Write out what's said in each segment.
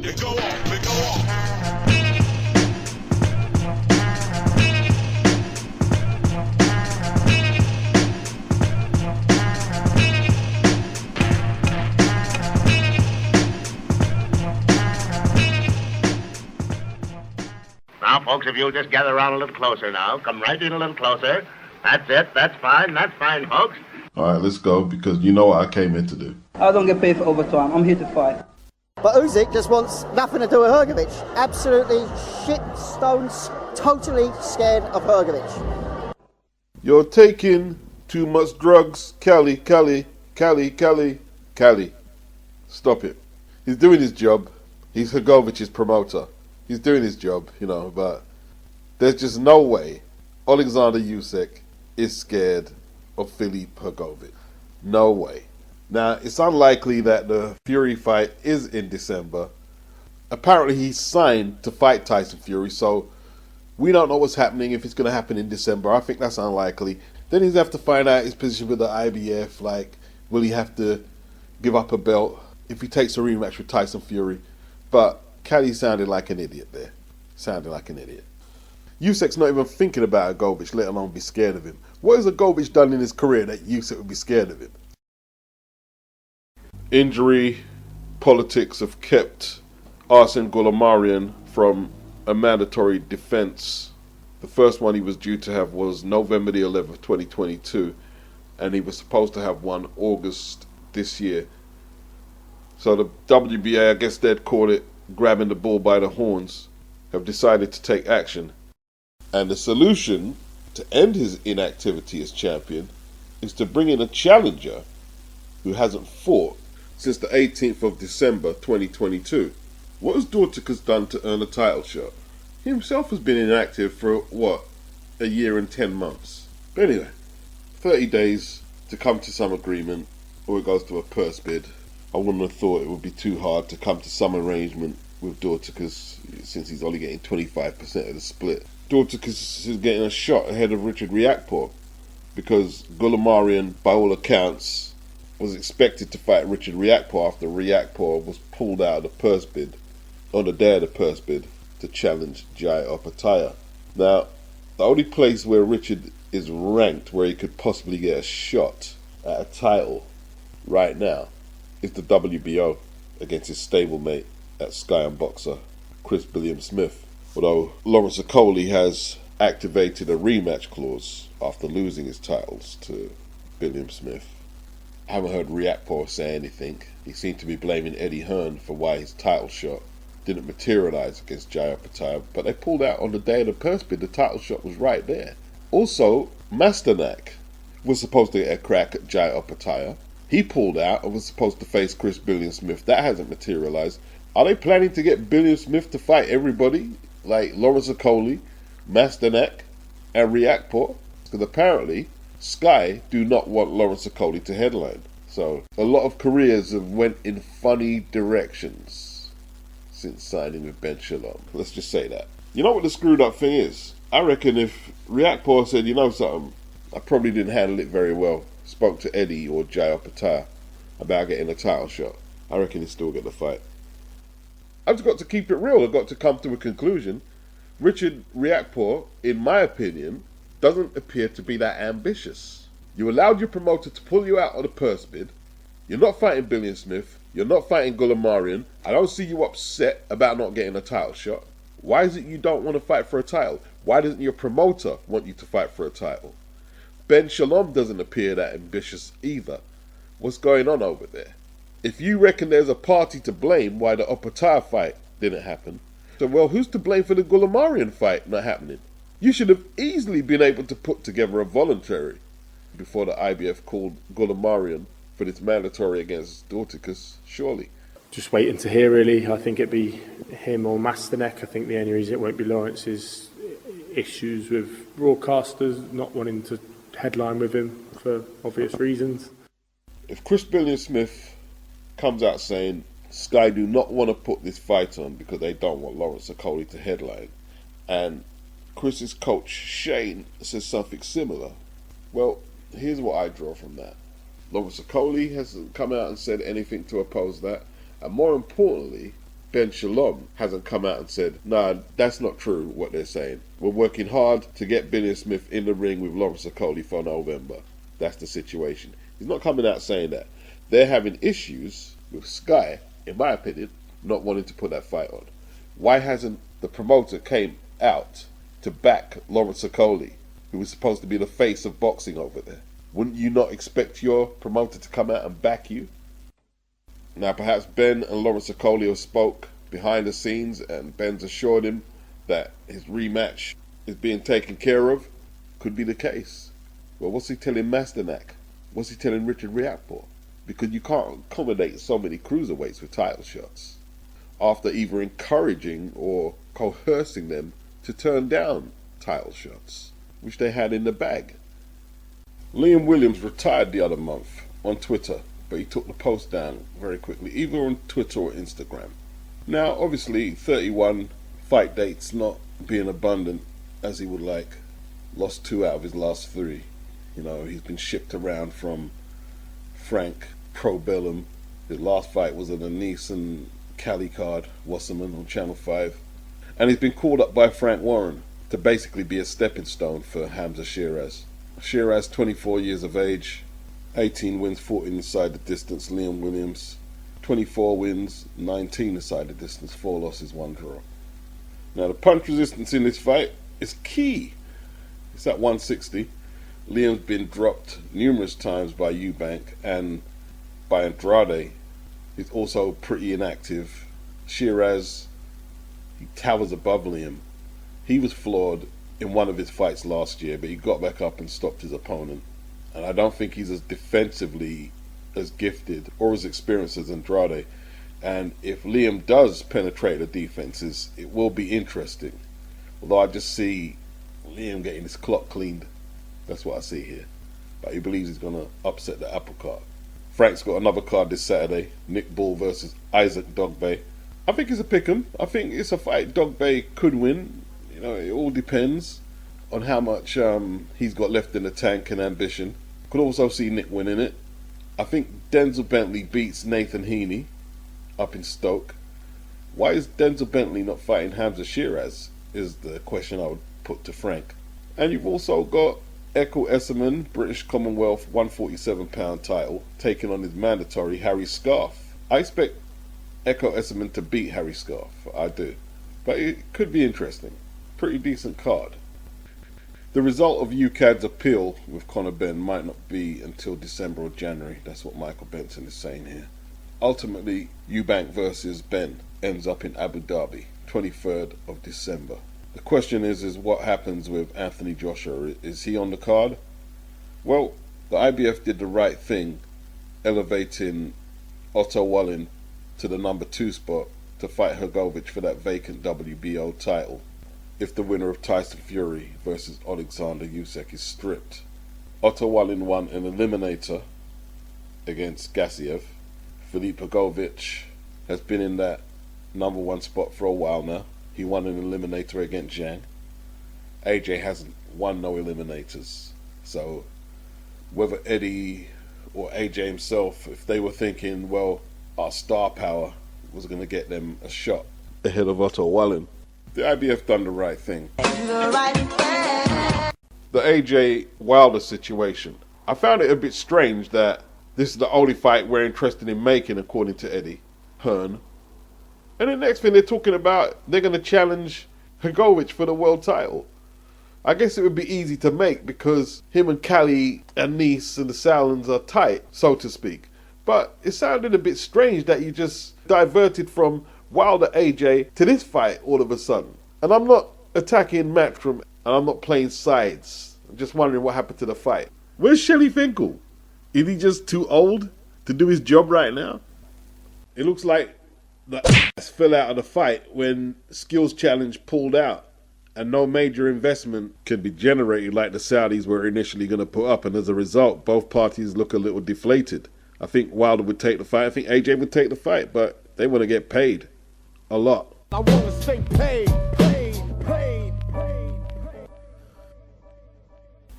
You go off, you go off. Now, folks, if you'll just gather around a little closer now. Come right in a little closer. That's it. That's fine, folks. All right, let's go, because you know what I came in to do. I don't get paid for overtime. I'm here to fight. But USYK just wants nothing to do with HRGOVIC. Absolutely shit stones, totally scared of HRGOVIC. You're taking too much drugs, KALLE. Stop it. He's doing his job. He's HRGOVIC's promoter. He's doing his job, you know, but there's just no way Alexander USYK is scared of Filip HRGOVIC. No way. Now, it's unlikely that the Fury fight is in December. Apparently, he's signed to fight Tyson Fury, so we don't know what's happening, if it's going to happen in December. I think that's unlikely. Then he's have to find out his position with the IBF. Like, will he have to give up a belt if he takes a rematch with Tyson Fury? But KALLE sounded like an idiot there. Sounded like an idiot. USYK's not even thinking about HRGOVIC, let alone be scared of him. What has HRGOVIC done in his career that USYK would be scared of him? Injury politics have kept Arsene Goulamarian from a mandatory defense. The first one he was due to have was November the 11th, 2022, and he was supposed to have one August this year. So the WBA, I guess they'd call it grabbing the bull by the horns, have decided to take action. And the solution to end his inactivity as champion is to bring in a challenger who hasn't fought since the 18th of December 2022. What has Dorticus done to earn a title shot? He himself has been inactive for, what, a year and 10 months. But anyway, 30 days to come to some agreement, or it goes to a purse bid. I wouldn't have thought it would be too hard to come to some arrangement with Dorticus, since he's only getting 25% of the split. Dorticus is getting a shot ahead of Richard RIAKPORHE, because Goulamarian, by all accounts, was expected to fight Richard RIAKPORHE after RIAKPORHE was pulled out of the purse bid, on the day of the purse bid, to challenge Jai Opetaia. Now, the only place where Richard is ranked where he could possibly get a shot at a title right now is the WBO against his stablemate at Sky and Boxer, Chris Billiam Smith. Although Lawrence OKOLIE has activated a rematch clause after losing his titles to Billiam Smith. I haven't heard RIAKPORHE say anything. He seemed to be blaming Eddie Hearn for why his title shot didn't materialise against Jai Opetaia, but they pulled out on the day of the purse bid. The title shot was right there. Also, Masternak was supposed to get a crack at Jai Opetaia. He pulled out and was supposed to face Chris Billiam Smith. That hasn't materialised. Are they planning to get Billiam Smith to fight everybody, like Lawrence OKOLIE, Masternak, and RIAKPORHE? Because apparently Sky do not want Lawrence OKOLIE to headline. So a lot of careers have went in funny directions since signing with Ben Shalom. Let's just say that. You know what the screwed up thing is? I reckon if RIAKPORHE said, you know something, I probably didn't handle it very well, spoke to Eddie or Jai Opetaia about getting a title shot, I reckon he'd still get the fight. I've just got to keep it real. I've got to come to a conclusion. Richard RIAKPORHE, in my opinion, doesn't appear to be that ambitious. You allowed your promoter to pull you out of the purse bid. You're not fighting Billiam Smith. You're not fighting Goulamarian. I don't see you upset about not getting a title shot. Why is it you don't want to fight for a title? Why doesn't your promoter want you to fight for a title? Ben Shalom doesn't appear that ambitious either. What's going on over there? If you reckon there's a party to blame why the Opetaia fight didn't happen, so well, who's to blame for the Goulamarian fight not happening? You should have easily been able to put together a voluntary before the IBF called Goulamarian for this mandatory against Dorticus, surely. Just waiting to hear, really. I think it'd be him or Masternak. I think the only reason it won't be Lawrence is issues with broadcasters not wanting to headline with him for obvious reasons. If Chris Billiam Smith comes out saying Sky do not want to put this fight on because they don't want Lawrence OKOLIE to headline, and Chris's coach Shane says something similar, well, here's what I draw from that. Lawrence OKOLIE hasn't come out and said anything to oppose that, and more importantly, Ben Shalom hasn't come out and said, nah, that's not true what they're saying. We're working hard to get Billy Smith in the ring with Lawrence Okolie for November. That's the situation. He's not coming out saying that. They're having issues with Sky, in my opinion, not wanting to put that fight on. Why hasn't the promoter came out to back Lawrence Okolie, who was supposed to be the face of boxing over there? Wouldn't you not expect your promoter to come out and back you? Now, perhaps Ben and Lawrence Okolie have spoke behind the scenes, and Ben's assured him that his rematch is being taken care of. Could be the case. Well, what's he telling Masternak? What's he telling Richard RIAKPORHE? Because you can't accommodate so many cruiserweights with title shots after either encouraging or coercing them to turn down title shots, which they had in the bag. Liam Williams retired the other month on Twitter, but he took the post down very quickly, either on Twitter or Instagram. Now, obviously, 31 fight dates not being abundant as he would like. Lost 2 out of his last 3. You know, he's been shipped around from Frank Pro Bellum. His last fight was at a Nice and KALLE card, Wasserman on Channel 5. And he's been called up by Frank Warren to basically be a stepping stone for HAMZAH SHEERAZ. SHEERAZ, 24 years of age, 18 wins, 14 inside the distance. Liam Williams, 24 wins, 19 inside the distance, 4 losses, 1 draw. Now, the punch resistance in this fight is key. It's at 160. Liam's been dropped numerous times by EUBANK and by Andrade. He's also pretty inactive. SHEERAZ, he towers above Liam. He was flawed in one of his fights last year, but he got back up and stopped his opponent. And I don't think he's as defensively as gifted or as experienced as Andrade. And if Liam does penetrate the defenses, it will be interesting. Although I just see Liam getting his clock cleaned. That's what I see here. But he believes he's going to upset the apple cart. Frank's got another card this Saturday. Nick Bull versus Isaac DOGBOE. I think it's a pick'em. I think it's a fight DOGBOE could win. You know, it all depends on how much he's got left in the tank and ambition. Could also see Nick winning it. I think Denzel Bentley beats Nathan Heaney up in Stoke. Why is Denzel Bentley not fighting HAMZAH SHEERAZ is the question I would put to Frank. And you've also got Echo Esserman, British Commonwealth 147-pound title, taking on his mandatory Harry Scarf. I expect Echo Esserman to beat Harry Scarf. I do. But it could be interesting. Pretty decent card. The result of UKAD's appeal with Conor Benn might not be until December or January. That's what Michael Benson is saying here. Ultimately, EUBANK versus Benn ends up in Abu Dhabi, 23rd of December. The question is what happens with Anthony Joshua? Is he on the card? Well, the IBF did the right thing, elevating Otto Wallin to the number 2 spot to fight HRGOVIC for that vacant WBO title if the winner of Tyson Fury versus Alexander Usyk is stripped. Otto Wallin won an eliminator against Gassiev. Filip HRGOVIC has been in that number 1 spot for a while now. He won an eliminator against Zhang. AJ hasn't won no eliminators. So whether Eddie or AJ himself, if they were thinking, well, our star power was going to get them a shot ahead of Otto Wallin, the IBF done the right thing. The AJ Wilder situation. I found it a bit strange that this is the only fight we're interested in making, according to Eddie Hearn. And the next thing they're talking about, they're going to challenge HRGOVIC for the world title. I guess it would be easy to make because him and KALLE and Nice and the Sauerlands are tight, so to speak. But it sounded a bit strange that you just diverted from Wilder AJ to this fight all of a sudden. And I'm not attacking Matchroom and I'm not playing sides. I'm just wondering what happened to the fight. Where's Shelly Finkel? Is he just too old to do his job right now? It looks like the ass fell out of the fight when Skills Challenge pulled out and no major investment could be generated like the Saudis were initially going to put up, and as a result both parties look a little deflated. I think Wilder would take the fight, I think AJ would take the fight, but they want to get paid a lot. I want to say paid.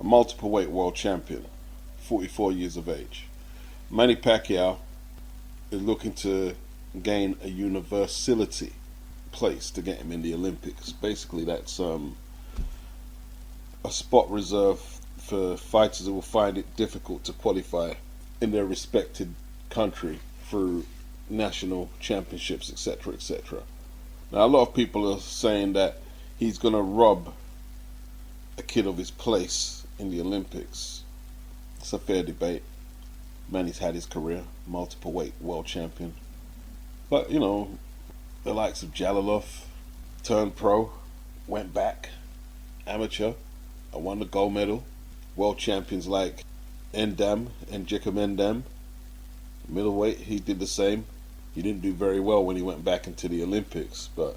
A multiple weight world champion, 44 years of age. Manny Pacquiao is looking to gain a universality place to get him in the Olympics. Basically, that's a spot reserved for fighters who will find it difficult to qualify in their respected country through national championships, etc., etc. Now, a lot of people are saying that he's going to rob a kid of his place in the Olympics. It's a fair debate. Manny's had his career, multiple weight world champion. But, you know, the likes of Jalilov turned pro, went back, amateur, won the gold medal. World champions like Endam and Jacob Endam, middleweight, he did the same. He didn't do very well when he went back into the Olympics, but,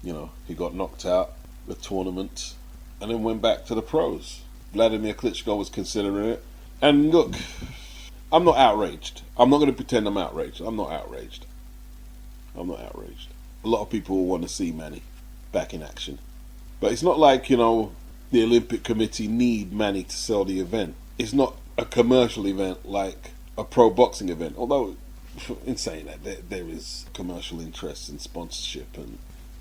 you know, he got knocked out the tournament and then went back to the pros. Vladimir Klitschko was considering it. And look, I'm not outraged. I'm not going to pretend I'm outraged. I'm not outraged. I'm not outraged. A lot of people want to see Manny back in action. But it's not like, you know, the Olympic Committee need Manny to sell the event. It's not a commercial event like a pro boxing event. Although, in saying that, there is commercial interests and sponsorship and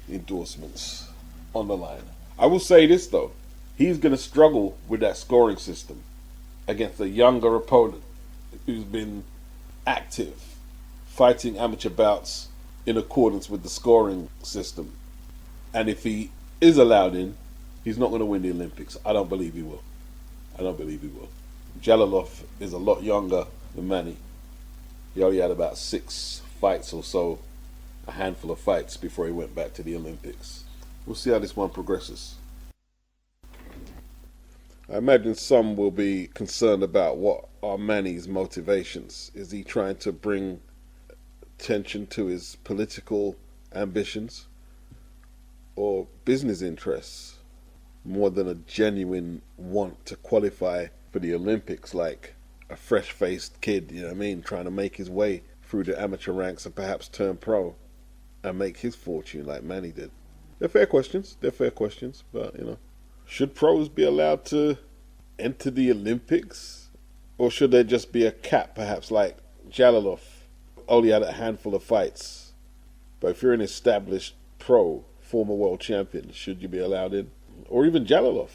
endorsements on the line. I will say this though. He's going to struggle with that scoring system against a younger opponent who's been active, fighting amateur bouts in accordance with the scoring system. And if he is allowed in, he's not going to win the Olympics. I don't believe he will. I don't believe he will. Jalilov is a lot younger than Manny. He only had about 6 fights or so, a handful of fights before he went back to the Olympics. We'll see how this one progresses. I imagine some will be concerned about what are Manny's motivations. Is he trying to bring attention to his political ambitions or business interests more than a genuine want to qualify for the Olympics, like a fresh-faced kid, you know what I mean, trying to make his way through the amateur ranks and perhaps turn pro and make his fortune like Manny did? They're fair questions, but, you know, should pros be allowed to enter the Olympics? Or should there just be a cap, perhaps like Jalilov only had a handful of fights? But if you're an established pro, former world champion, should you be allowed in? Or even Jalilov,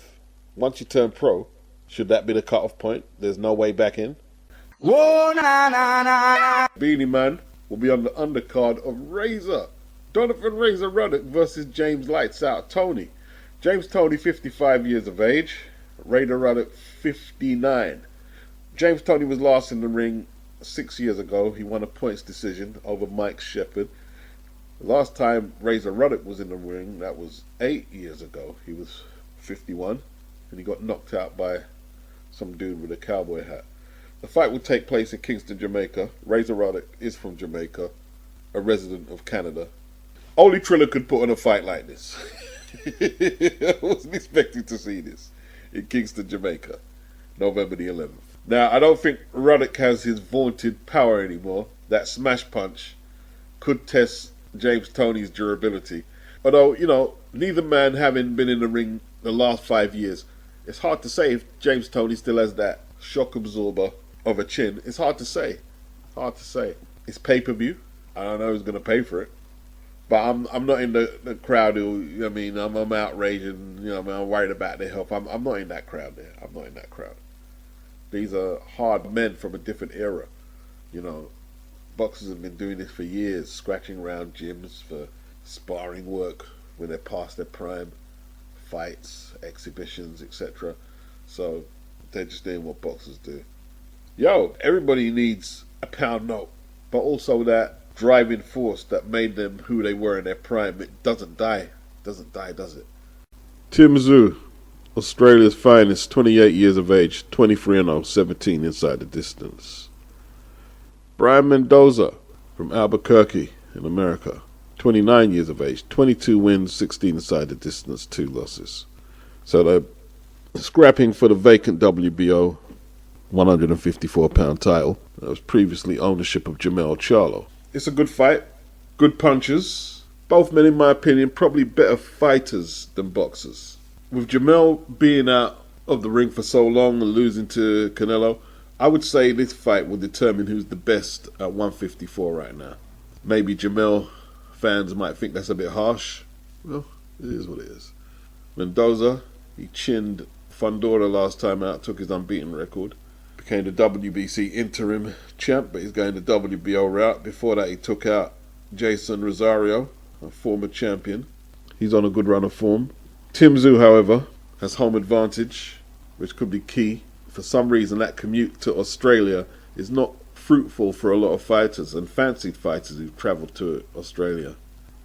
once you turn pro, should that be the cut-off point? There's no way back in? Whoa, na, na, na. Beanie Man will be on the undercard of Razor. Donovan Razor Ruddock versus James Lights Out Toney. James Toney, 55 years of age. Razor Ruddock, 59. James Toney was last in the ring 6 years ago. He won a points decision over Mike Shepard. The last time Razor Ruddock was in the ring, that was 8 years ago. He was 51, and he got knocked out by some dude with a cowboy hat. The fight will take place in Kingston, Jamaica. Razor Ruddock is from Jamaica, a resident of Canada. Only Triller could put on a fight like this. I wasn't expecting to see this in Kingston, Jamaica, November the 11th. Now, I don't think Ruddock has his vaunted power anymore. That smash punch could test James Toney's durability. Although, you know, neither man having been in the ring the last 5 years, it's hard to say if James Toney still has that shock absorber of a chin. It's hard to say. Hard to say. It's pay-per-view. I don't know who's going to pay for it. But I'm not in the crowd who, you know what I mean, I'm outraged and, you know, I'm worried about their health. I'm not in that crowd there. I'm not in that crowd. These are hard men from a different era. You know, boxers have been doing this for years, scratching around gyms for sparring work when they're past their prime, fights, exhibitions, etc. So they're just doing what boxers do. Yo, everybody needs a pound note, but also that driving force that made them who they were in their prime. It doesn't die. Doesn't die, does it? Tszyu, Australia's finest, 28 years of age, 23-0, 17 inside the distance. Brian Mendoza from Albuquerque in America, 29 years of age, 22 wins, 16 inside the distance, 2 losses. So they're scrapping for the vacant WBO 154-pound title. That was previously ownership of Jamel Charlo. It's a good fight, good punches. Both men, in my opinion, probably better fighters than boxers. With Jamel being out of the ring for so long and losing to Canelo, I would say this fight will determine who's the best at 154 right now. Maybe Jamel fans might think that's a bit harsh. Well, it is what it is. Mendoza, he chinned Fundora last time out, took his unbeaten record. Became the WBC interim champ, but he's going the WBO route. Before that, he took out Jason Rosario, a former champion. He's on a good run of form. Tszyu, however, has home advantage, which could be key. For some reason, that commute to Australia is not fruitful for a lot of fighters and fancied fighters who've travelled to Australia.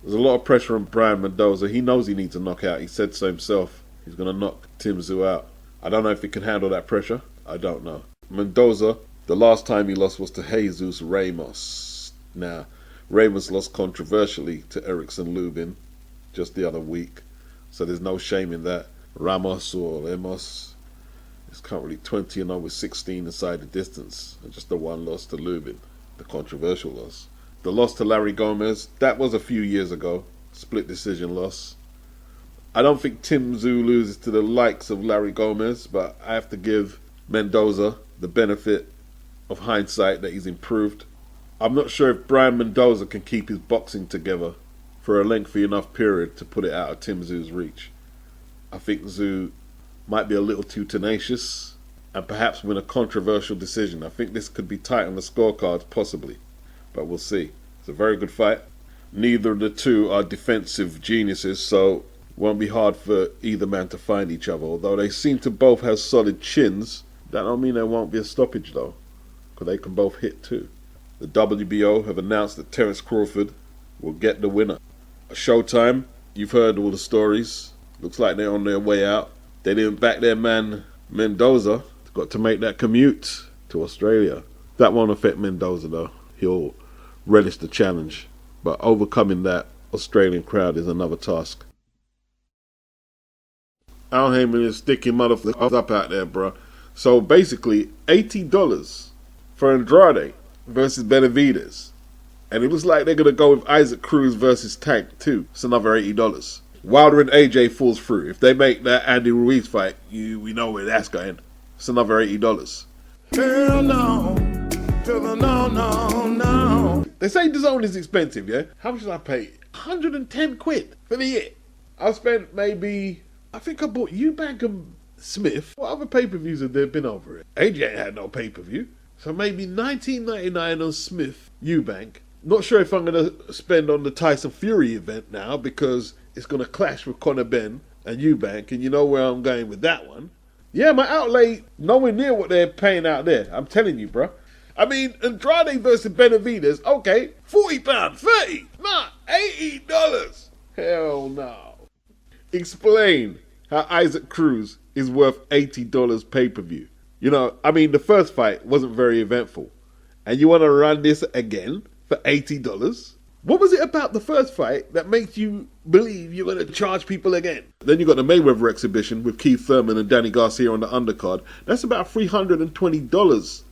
There's a lot of pressure on Brian Mendoza. He knows he needs a knockout. He said so himself. He's going to knock Tszyu out. I don't know if he can handle that pressure. I don't know. Mendoza, the last time he lost was to Jesus Ramos. Now, Ramos lost controversially to Erickson Lubin just the other week, so there's no shame in that. Ramos or Lemos is currently 20-0 with 16 inside the distance, and just the one loss to Lubin, the controversial loss. The loss to Larry Gomez, that was a few years ago, split decision loss. I don't think Tszyu loses to the likes of Larry Gomez, but I have to give Mendoza the benefit of hindsight that he's improved. I'm not sure if Brian Mendoza can keep his boxing together for a lengthy enough period to put it out of Tszyu's reach. I think Tszyu might be a little too tenacious and perhaps win a controversial decision. I think this could be tight on the scorecards, possibly, but we'll see. It's a very good fight. Neither of the two are defensive geniuses, so it won't be hard for either man to find each other. Although they seem to both have solid chins, that don't mean there won't be a stoppage though, because they can both hit too. The WBO have announced that Terence Crawford will get the winner. Showtime, you've heard all the stories. Looks like they're on their way out. They didn't back their man Mendoza. Got to make that commute to Australia. That won't affect Mendoza though. He'll relish the challenge. But overcoming that Australian crowd is another task. Al Heyman is sticking motherfuckers up out there, bro. So basically, $80 for Andrade versus Benavidez. And it looks like they're going to go with Isaac Cruz versus Tank too. It's another $80. Wilder and AJ falls through. If they make that Andy Ruiz fight, we know where that's going. It's another $80. Hell no. No. They say the zone is expensive, yeah? How much did I pay? 110 quid for the year. I spent maybe, I think I bought EUBANK and Smith. What other pay-per-views have there been over it? AJ ain't had no pay-per-view. So maybe $19.99 on Smith, EUBANK. Not sure if I'm going to spend on the Tyson Fury event now because it's going to clash with Conor Benn and EUBANK, and you know where I'm going with that one. Yeah, my outlay nowhere near what they're paying out there. I'm telling you, bro. I mean, Andrade versus Benavidez, okay, £40, $30, nah, $80. Hell no. Explain how Isaac Cruz is worth $80 pay-per-view. You know, I mean, the first fight wasn't very eventful. And you want to run this again for $80? What was it about the first fight that makes you believe you're going to charge people again? Then you got the Mayweather exhibition with Keith Thurman and Danny Garcia on the undercard. That's about $320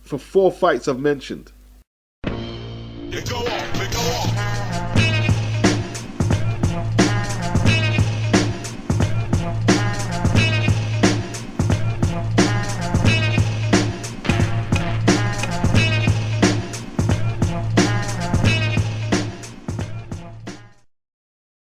for 4 fights I've mentioned. You go on.